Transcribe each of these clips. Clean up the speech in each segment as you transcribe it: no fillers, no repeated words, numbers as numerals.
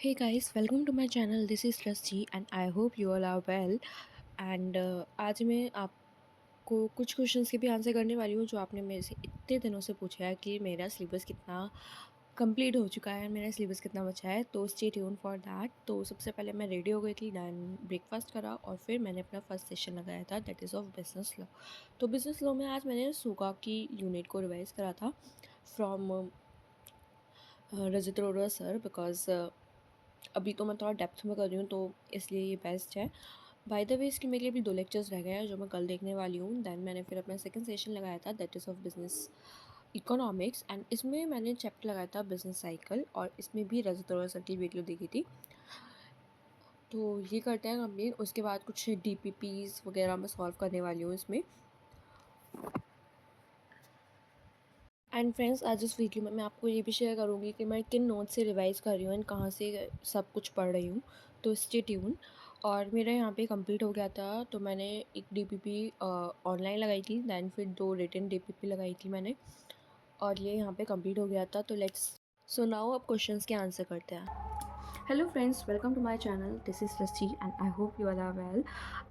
Hey guys, welcome to my channel. This is Rasti and I hope you all are well. And आज मैं आपको कुछ questions के भी आंसर करने वाली हूँ जो आपने मेरे से इतने दिनों से पूछा है कि मेरा सिलेबस कितना कंप्लीट हो चुका है, मेरा सिलेबस कितना बचा है। तो स्टे ट्यून फॉर दैट। तो सबसे पहले मैं रेडी हो गई थी, दैन ब्रेकफास्ट करा और फिर मैंने अपना फर्स्ट सेशन लगाया था, that is of business law. तो बिजनेस लॉ में आज मैंने सूगा की यूनिट को रिवाइज़ करा था from Rajit Arora sir, because अभी तो मैं थोड़ा डेप्थ में कर रही हूँ तो इसलिए ये बेस्ट है। बाय द वे इसके मेरे लिए अभी 2 लेक्चर्स रह गए हैं जो मैं कल देखने वाली हूँ। दैन मैंने फिर अपना सेकंड सेशन लगाया था, that is of business economics, and इसमें मैंने चैप्टर लगाया था बिजनेस साइकिल और इसमें भी रजत अरोड़ा सर की वीडियो देखी थी। तो ये करते हैं कंप्लीट। उसके बाद कुछ DPPs वगैरह मैं सॉल्व करने वाली हूँ इसमें। एंड फ्रेंड्स, आज इस वीडियो में मैं आपको ये भी शेयर करूँगी कि मैं किन नोट्स से रिवाइज़ कर रही हूँ एंड कहाँ से सब कुछ पढ़ रही हूँ। तो स्टे ट्यून। और मेरा यहाँ पे कंप्लीट हो गया था, तो मैंने एक DPP ऑनलाइन लगाई थी, दैन फिर 2 रिटन DPP लगाई थी मैंने, और ये यहाँ पे कंप्लीट हो गया था। तो लेट्स सो नाउ अब क्वेश्चंस के आंसर करते हैं। Hello friends, welcome to my channel. This is Rusty and I hope you are well.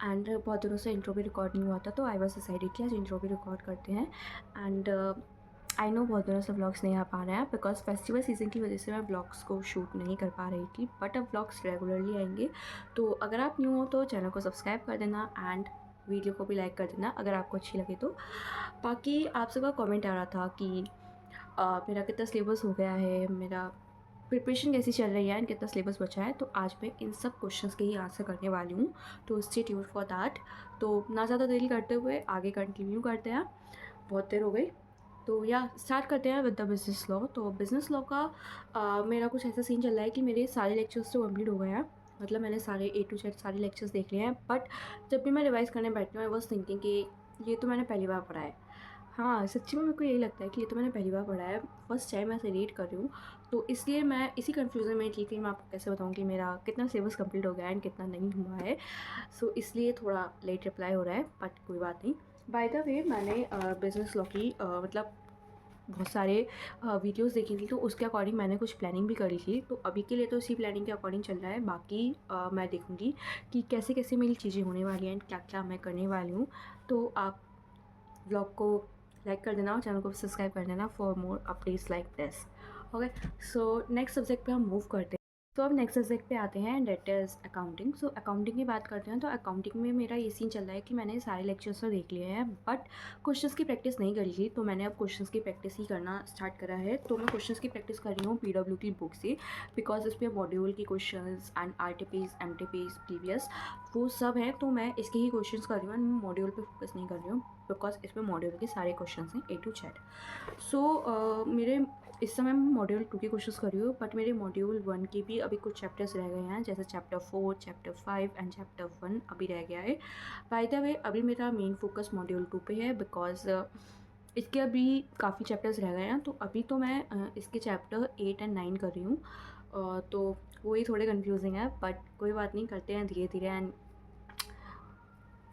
And बहुत दिनों से इंट्रो भी रिकॉर्ड नहीं हुआ था, तो आई वाज डिसाइडेड कि आज इंट्रो भी रिकॉर्ड करते हैं। एंड आई नो बहुत दिनों से व्लॉग्स नहीं आ पा रहे हैं बिकॉज फेस्टिवल सीज़न की वजह से मैं व्लॉग्स को शूट नहीं कर पा रही थी, बट अब व्लॉग्स रेगुलरली आएंगे। तो अगर आप न्यू हो तो चैनल को सब्सक्राइब कर देना एंड वीडियो को भी लाइक कर देना अगर आपको अच्छी लगे तो। बाकी आप सबका कमेंट आ रहा था कि मेरा कितना सिलेबस हो गया है, मेरा प्रिपरेशन कैसी चल रही है एंड कितना सिलेबस बचा है। तो आज मैं इन सब क्वेश्चंस के ही आंसर करने वाली हूँ, तो स्टे ट्यून्ड फॉर दैट। तो ना ज़्यादा देरी करते हुए आगे कंटिन्यू करते हैं, बहुत देर हो गई। तो या स्टार्ट करते हैं विद द बिज़नेस लॉ। तो बिज़नेस लॉ का मेरा कुछ ऐसा सीन चल रहा है कि मेरे सारे लेक्चर्स तो कंप्लीट हो गए हैं, मतलब मैंने सारे A to Z सारे लेक्चर्स देख लिए हैं। बट जब भी मैं रिवाइज़ करने बैठती हूँ आई वॉज थिंकिंग कि ये तो मैंने पहली बार पढ़ा है। हाँ, सच्ची में मेरे को यही लगता है कि ये तो मैंने पहली बार पढ़ा है, फर्स्ट टाइम मैं ऐसे रीड कर रही हूँ। तो इसलिए मैं इसी कन्फ्यूज़न में थी कि मैं आपको कैसे बताऊँ कि मेरा कितना सिलेबस कंप्लीट हो गया है एंड कितना नहीं हुआ है। सो इसलिए थोड़ा लेट रिप्लाई हो रहा है, बट कोई बात नहीं। बाय द वे, मैंने बिज़नेस लॉ की मतलब बहुत सारे वीडियोस देखी थी, तो उसके अकॉर्डिंग मैंने कुछ प्लानिंग भी करी थी। तो अभी के लिए तो इसी प्लानिंग के अकॉर्डिंग चल रहा है। बाकी मैं देखूँगी कि कैसे कैसे मेरी चीज़ें होने वाली हैं एंड क्या क्या मैं करने वाली हूँ। तो आप ब्लॉग को लाइक कर देना और चैनल को सब्सक्राइब कर देना for more updates like this. Okay, so next subject पे हम मूव करते हैं। तो अब नेक्स्ट सब्जेक्ट पे आते हैं, that is accounting. So accounting की बात करते हैं। तो अकाउंटिंग में मेरा ये सीन चल रहा है कि मैंने सारे लेक्चर्स तो देख लिए हैं, बट क्वेश्चंस की प्रैक्टिस नहीं करी थी। तो मैंने अब क्वेश्चंस की प्रैक्टिस ही करना स्टार्ट करा है। तो मैं क्वेश्चंस की प्रैक्टिस कर रही हूँ PW की बुक से, बिकॉज इस पर मॉड्यूल की questions and RTPs MTPs previous वो सब है। तो मैं इसके ही क्वेश्चंस कर रही हूँ, मैं मॉड्यूल पे फोकस नहीं कर रही हूँ बिकॉज इसमें मॉड्यूल के सारे क्वेश्चंस हैं A to Z। सो मेरे इस समय मैं मॉड्यूल 2 के क्वेश्चंस कर रही हूँ, बट मेरे मॉड्यूल 1 के भी अभी कुछ चैप्टर्स रह गए हैं, जैसे चैप्टर 4, चैप्टर 5 एंड चैप्टर 1 अभी रह गया है। बाय द वे, अभी मेरा मेन फोकस मॉड्यूल 2 पे है, बिकॉज इसके अभी काफ़ी चैप्टर्स रह गए हैं। तो अभी तो मैं इसके चैप्टर 8 एंड 9 कर रही हूँ। तो वही थोड़े कन्फ्यूजिंग है, बट कोई बात नहीं, करते हैं धीरे धीरे एंड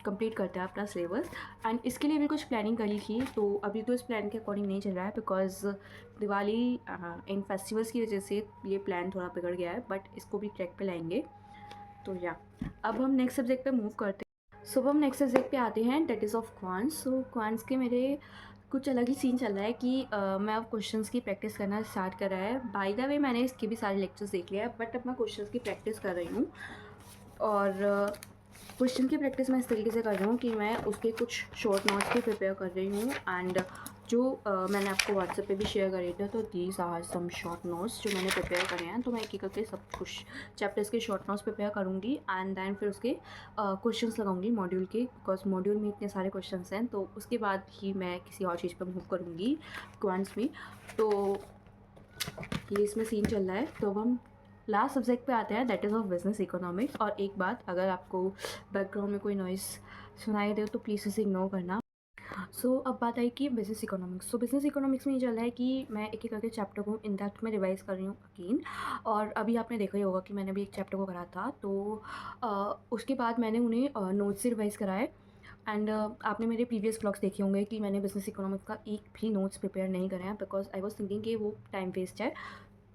कंप्लीट करते हैं अपना सिलेबस। एंड इसके लिए भी कुछ प्लानिंग करी थी, तो अभी तो इस प्लान के अकॉर्डिंग नहीं चल रहा है, बिकॉज दिवाली इन फेस्टिवल्स की वजह से ये प्लान थोड़ा बिगड़ गया है, बट इसको भी ट्रैक पे लाएंगे। तो या अब हम नेक्स्ट सब्जेक्ट पे मूव करते हैं। सो अब हम नेक्स्ट सब्जेक्ट पे आते हैं, that is of quants. So quants के मेरे कुछ अलग ही सीन चल रहा है कि मैं अब क्वेश्चंस की प्रैक्टिस करना स्टार्ट कर रहा है। बाय द वे, मैंने इसके भी सारे लेक्चर्स देख लिया है, बट अब मैं क्वेश्चंस की प्रैक्टिस कर रही हूँ। और क्वेश्चन की प्रैक्टिस मैं इस तरीके से कर रही हूँ कि मैं उसके कुछ शॉर्ट नोट्स भी प्रिपेयर कर रही हूँ, एंड जो मैंने आपको व्हाट्सएप पे भी शेयर करे थे। तो these are some short notes जो मैंने प्रिपेयर करे हैं। तो मैं एक एक करके सब कुछ चैप्टर्स के शॉर्ट नोट्स प्रिपेयर करूँगी एंड देन फिर उसके क्वेश्चंस लगाऊंगी मॉड्यूल के, बिकॉज मॉड्यूल में इतने सारे क्वेश्चंस हैं। तो उसके बाद ही मैं किसी और चीज़ पर मूव करूँगी क्वांट्स में। तो ये इसमें सीन चल रहा है। तो अब हम लास्ट सब्जेक्ट पे आते हैं, that is of business economics. और एक बात, अगर आपको बैकग्राउंड में कोई नॉइज़ सुनाई दे तो प्लीज़ इसे इग्नोर करना। अब बात आई कि बिजनेस इकोनॉमिक्स। तो बिजनेस इकोनॉमिक्स में ये चल रहा है कि मैं एक एक करके चैप्टर को इन डेप्थ में रिवाइज़ कर रही हूँ अगेन। और अभी आपने देखा ही होगा कि मैंने अभी एक चैप्टर को करा था, तो उसके बाद मैंने उन्हें नोट्स से रिवाइज़ करा है। एंड आपने मेरे प्रीवियस ब्लॉग्स देखे होंगे कि मैंने बिजनेस इकोनॉमिक्स का एक भी नोट्स प्रिपेयर नहीं करे हैं, बिकॉज आई वॉज थिंकिंग कि वो टाइम वेस्ट है।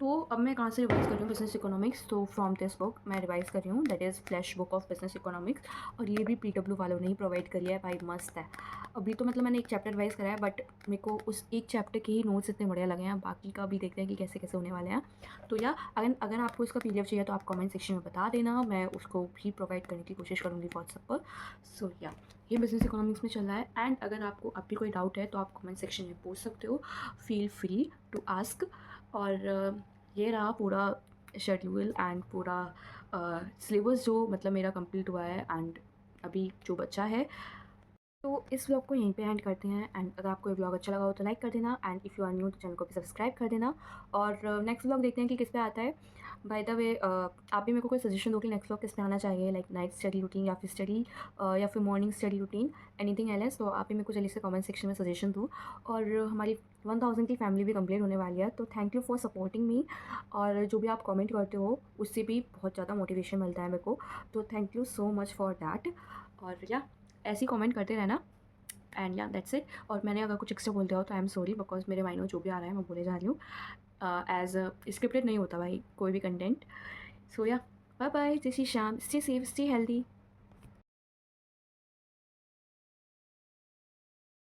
तो अब मैं कहाँ से रिवाइज़ कर रही हूँ बिज़नेस इकोनॉमिक्स, तो फ्रॉम दिस बुक मैं रिवाइज़ कर रही हूँ, that is flash book of business economics. और ये भी पीडब्ल्यू वालों ने ही प्रोवाइड करी है भाई, मस्त है। अभी तो मतलब मैंने एक चैप्टर रिवाइज़ करा है, बट मेरे को उस एक चैप्टर के ही नोट्स इतने बढ़िया लगे हैं, बाकी का भी देखते हैं कि कैसे कैसे होने वाले हैं। तो या अगर अगर आपको इसका पीडीएफ चाहिए तो आप कमेंट सेक्शन में बता देना, मैं उसको भी प्रोवाइड करने की कोशिश करूँगी व्हाट्सएप पर। सो या ये बिज़नेस इकोनॉमिक्स में चल रहा है। एंड अगर आपको अब भी कोई डाउट है तो आप कमेंट सेक्शन में पूछ सकते हो, फील फ्री टू आस्क। और ये रहा पूरा शेड्यूल एंड पूरा सिलेबस जो मतलब मेरा कंप्लीट हुआ है एंड अभी जो बचा है। तो इस व्लॉग को यहीं पे एंड करते हैं। एंड अगर आपको ये व्लॉग अच्छा लगा हो तो लाइक कर देना, and if you are new तो चैनल को भी सब्सक्राइब कर देना। और नेक्स्ट व्लॉग देखते हैं कि किस पे आता है। बाय द वे आप भी मेरे को कोई सजेशन दो कि नेक्स्ट व्लॉग किस पे आना चाहिए, लाइक नाइट स्टडी रूटीन या फिर स्टडी या फिर morning study routine, anything else. तो आप भी मेरे को जल्दी से कमेंट सेक्शन में सजेशन दो। और हमारी 1000 की फैमिली भी कंप्लीट होने वाली है, तो thank you for supporting me. और जो भी आप कमेंट करते हो उससे भी बहुत ज़्यादा मोटिवेशन मिलता है मेरे को, तो thank you so much for that. और या ऐसे ही कमेंट करते रहना। एंड या दैट्स इट। और मैंने अगर कुछ एक्स्ट्रा बोल दिया हो तो आई एम सॉरी, बिकॉज मेरे माइंड में जो भी आ रहा है मैं बोले जा रही हूँ। एज स्क्रिप्टेड नहीं होता भाई कोई भी कंटेंट। सो या बाय बाय, जय Shri Shyam, stay safe, stay healthy.